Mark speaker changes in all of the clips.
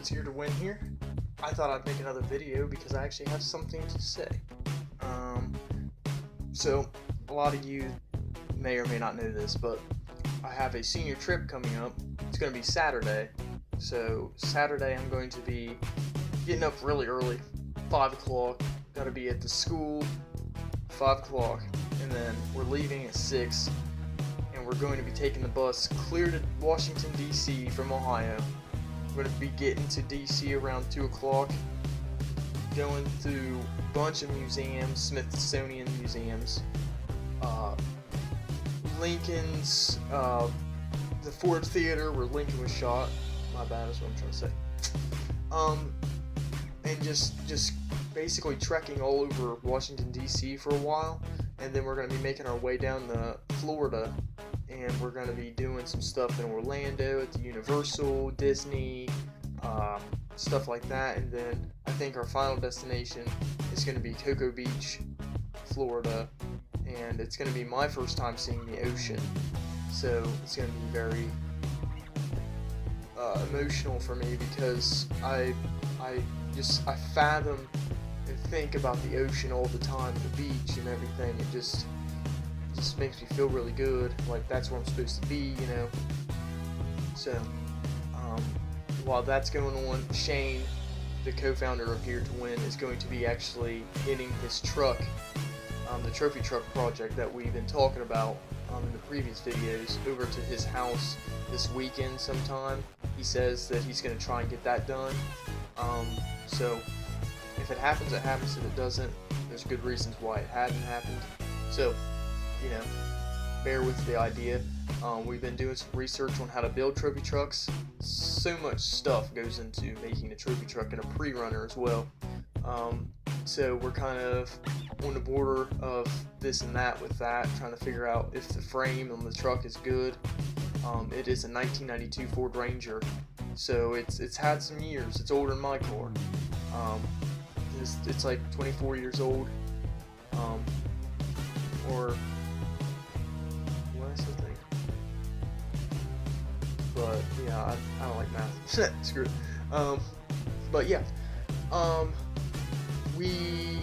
Speaker 1: It's Here to Win here. I thought I'd make another video because I actually have something to say. Um, so, a lot of you may or may not know this, but I have a senior trip coming up. It's going to be Saturday. So, Saturday I'm going to be getting up really early, 5 o'clock. Got to be at the school, 5 o'clock. And then we're leaving at 6. And we're going to be taking the bus clear to Washington, D.C. from Ohio. We're going to be getting to D.C. around 2 o'clock, going through a bunch of museums, Smithsonian museums, Lincoln's, the Ford Theater where Lincoln was shot. My bad, is what I'm trying to say. And just basically trekking all over Washington, D.C. for a while, and then we're going to be making our way down to Florida. And we're going to be doing some stuff in Orlando at the Universal, Disney, stuff like that. And then I think our final destination is going to be Cocoa Beach, Florida. And it's going to be my first time seeing the ocean. So it's going to be very emotional for me because I fathom and think about the ocean all the time, the beach and everything. It just makes me feel really good, like that's where I'm supposed to be, you know. So, while that's going on, Shane, the co-founder of Here to Win, is going to be actually hitting his truck, the trophy truck project that we've been talking about in the previous videos, over to his house this weekend sometime. He says that he's going to try and get that done. So, if it happens, it happens. If it doesn't, there's good reasons why it hadn't happened. So, you know, bear with the idea. We've been doing some research on how to build trophy trucks. So much stuff goes into making a trophy truck and a pre-runner as well. So we're kind of on the border of this and that with that, trying to figure out if the frame on the truck is good. It is a 1992 Ford Ranger, so it's had some years. It's older than my car. It's like 24 years old. Or but yeah, I don't like math. Screw it. But yeah, we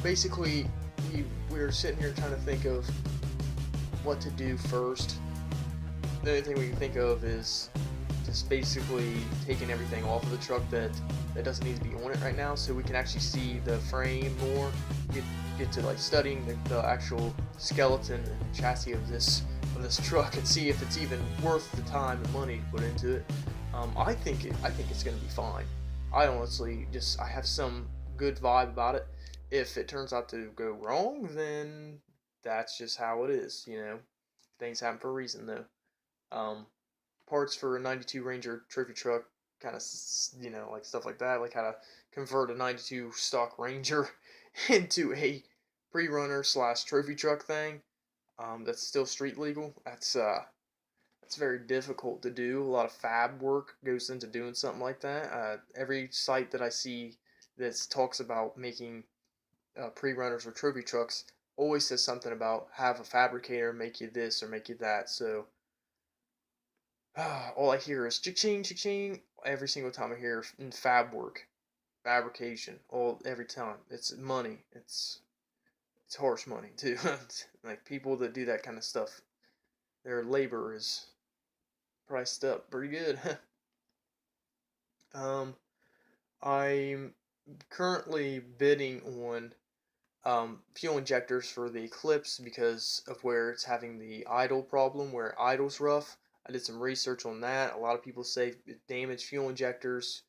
Speaker 1: basically we're sitting here trying to think of what to do first. The only thing we can think of is just basically taking everything off of the truck that doesn't need to be on it right now, so we can actually see the frame more. Get to like studying the actual skeleton and chassis of this truck and see if it's even worth the time and money to put into it. I think it's gonna be fine. I honestly I have some good vibe about it. If it turns out to go wrong, then that's just how it is, you know. Things happen for a reason, though. Parts for a 92 Ranger trophy truck, kind of, you know, like stuff like that, like how to convert a 92 stock Ranger into a pre-runner / trophy truck thing. That's still street legal. That's very difficult to do. A lot of fab work goes into doing something like that. Every site that I see that talks about making pre-runners or trophy trucks always says something about have a fabricator make you this or make you that. So all I hear is cha-ching, cha-ching every single time I hear in fab work, fabrication, every time. It's money. It's harsh money too. Like people that do that kind of stuff, their labor is priced up pretty good. I'm currently bidding on fuel injectors for the Eclipse because of where it's having the idle problem, where idle's rough. I did some research on that. A lot of people say damaged fuel injectors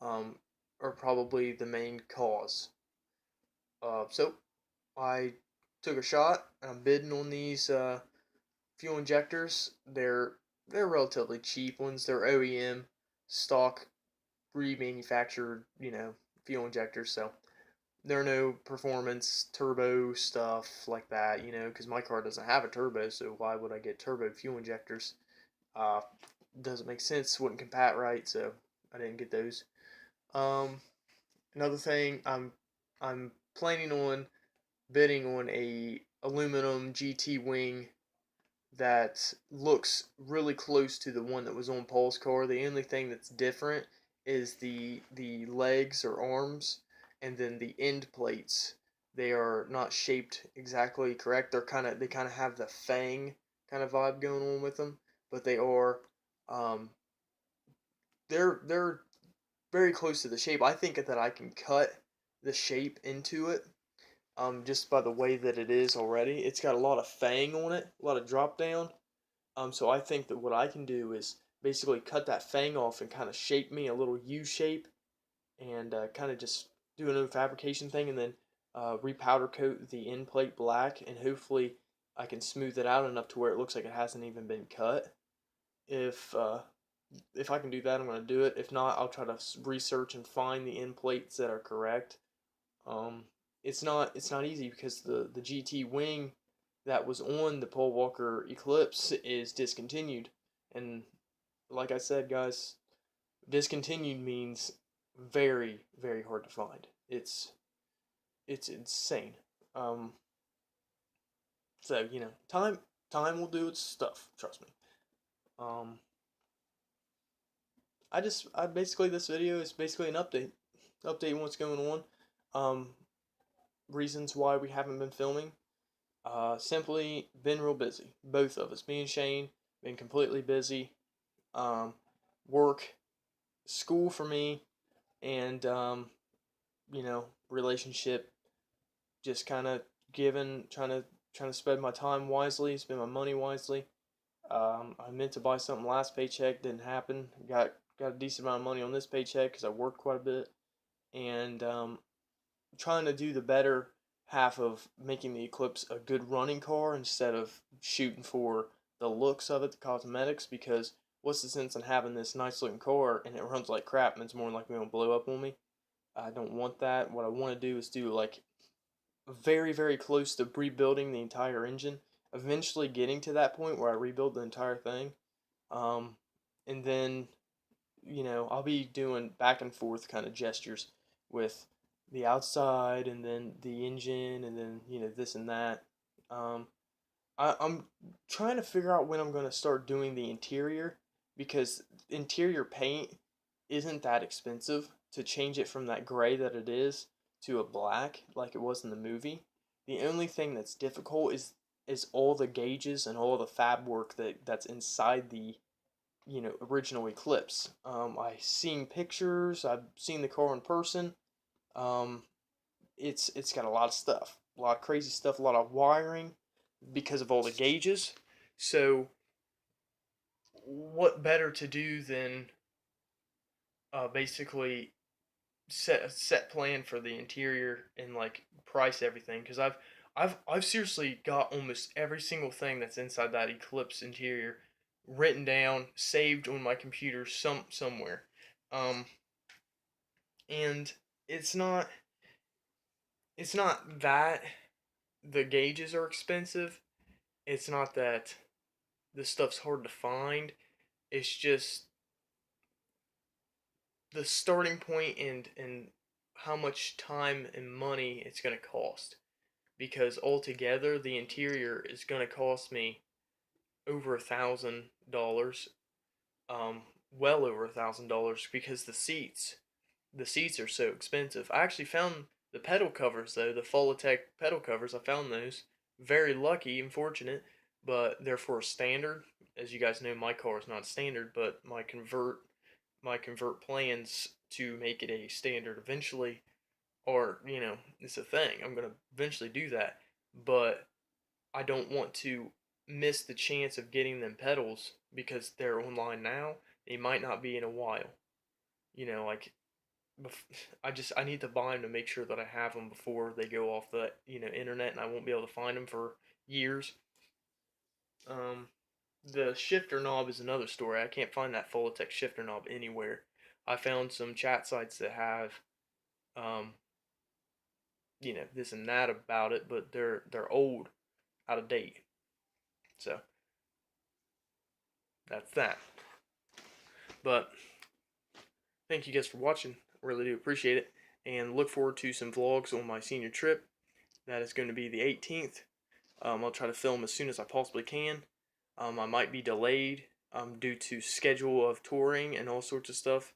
Speaker 1: are probably the main cause. So I took a shot. I'm bidding on these fuel injectors. They're relatively cheap ones. They're OEM stock remanufactured, you know, fuel injectors. So there are no performance turbo stuff like that, you know, because my car doesn't have a turbo. So why would I get turbo fuel injectors? Doesn't make sense. Wouldn't compat right. So I didn't get those. Another thing, I'm planning on bidding on a aluminum GT wing that looks really close to the one that was on Paul's car. The only thing that's different is the legs or arms, and then the end plates. They are not shaped exactly correct. They kind of have the fang kind of vibe going on with them, but they are um, they're very close to the shape. I think that I can cut the shape into it just by the way that it is already. It's got a lot of fang on it, a lot of drop down. So I think that what I can do is basically cut that fang off and kind of shape me a little U shape and kind of just do a new fabrication thing and then repowder coat the end plate black and hopefully I can smooth it out enough to where it looks like it hasn't even been cut. If uh, if I can do that, I'm going to do it. If not, I'll try to research and find the end plates that are correct. Um, it's not easy because the GT wing that was on the Paul Walker Eclipse is discontinued, and like I said, guys, discontinued means very very hard to find. It's insane. Um, so time will do its stuff. Trust me. Um, I basically this video is basically an update on what's going on. Um, reasons why we haven't been filming. Simply been real busy. Both of us, me and Shane, been completely busy. Um, work, school for me, and relationship. Just kind of trying to spend my time wisely, spend my money wisely. I meant to buy something last paycheck, didn't happen. Got a decent amount of money on this paycheck because I worked quite a bit, and trying to do the better half of making the Eclipse a good running car instead of shooting for the looks of it, the cosmetics, because what's the sense in having this nice looking car and it runs like crap and it's more likely going to blow up on me? I don't want that. What I want to do is do like very, very close to rebuilding the entire engine, eventually getting to that point where I rebuild the entire thing. Um, and then I'll be doing back and forth kind of gestures with the outside and then the engine and then, this and that. Um, I'm trying to figure out when I'm going to start doing the interior because interior paint isn't that expensive to change it from that gray that it is to a black like it was in the movie. The only thing that's difficult is all the gauges and all the fab work that's inside the original Eclipse. I've seen pictures. I've seen the car in person. Um, it's got a lot of stuff, a lot of crazy stuff, a lot of wiring because of all the gauges. So, what better to do than basically set a set plan for the interior and like price everything? Because I've seriously got almost every single thing that's inside that Eclipse interior written down, saved on my computer somewhere. Um, and it's not it's not that the gauges are expensive. It's not that the stuff's hard to find. It's just the starting point and how much time and money it's going to cost. Because altogether, the interior is going to cost me over $1,000, well over $1,000 because the seats are so expensive. I actually found the pedal covers though, the Folotech pedal covers. I found those. Very lucky and fortunate, but they're for a standard. As you guys know, my car is not standard, but my convert plans to make it a standard eventually, or it's a thing. I'm gonna eventually do that, but I don't want to miss the chance of getting them pedals because they're online now. They might not be in a while. Like I need to buy them to make sure that I have them before they go off the internet, and I won't be able to find them for years. Um, the shifter knob is another story. I can't find that Folotech shifter knob anywhere. I found some chat sites that have um, this and that about it, but they're old, out of date. So that's that. But thank you guys for watching. I really do appreciate it, and look forward to some vlogs on my senior trip. That is going to be the 18th. I'll try to film as soon as I possibly can. I might be delayed due to schedule of touring and all sorts of stuff.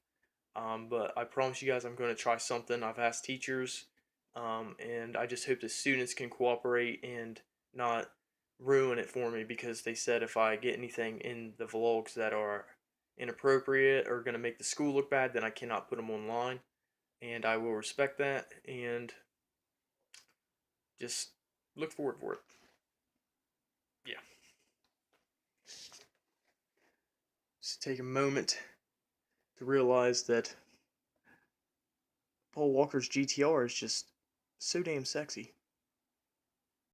Speaker 1: But I promise you guys I'm going to try something. I've asked teachers, and I just hope the students can cooperate and not ruin it for me, because they said if I get anything in the vlogs that are inappropriate or going to make the school look bad, then I cannot put them online, and I will respect that and just look forward for it. Yeah. Just take a moment to realize that Paul Walker's GTR is just so damn sexy.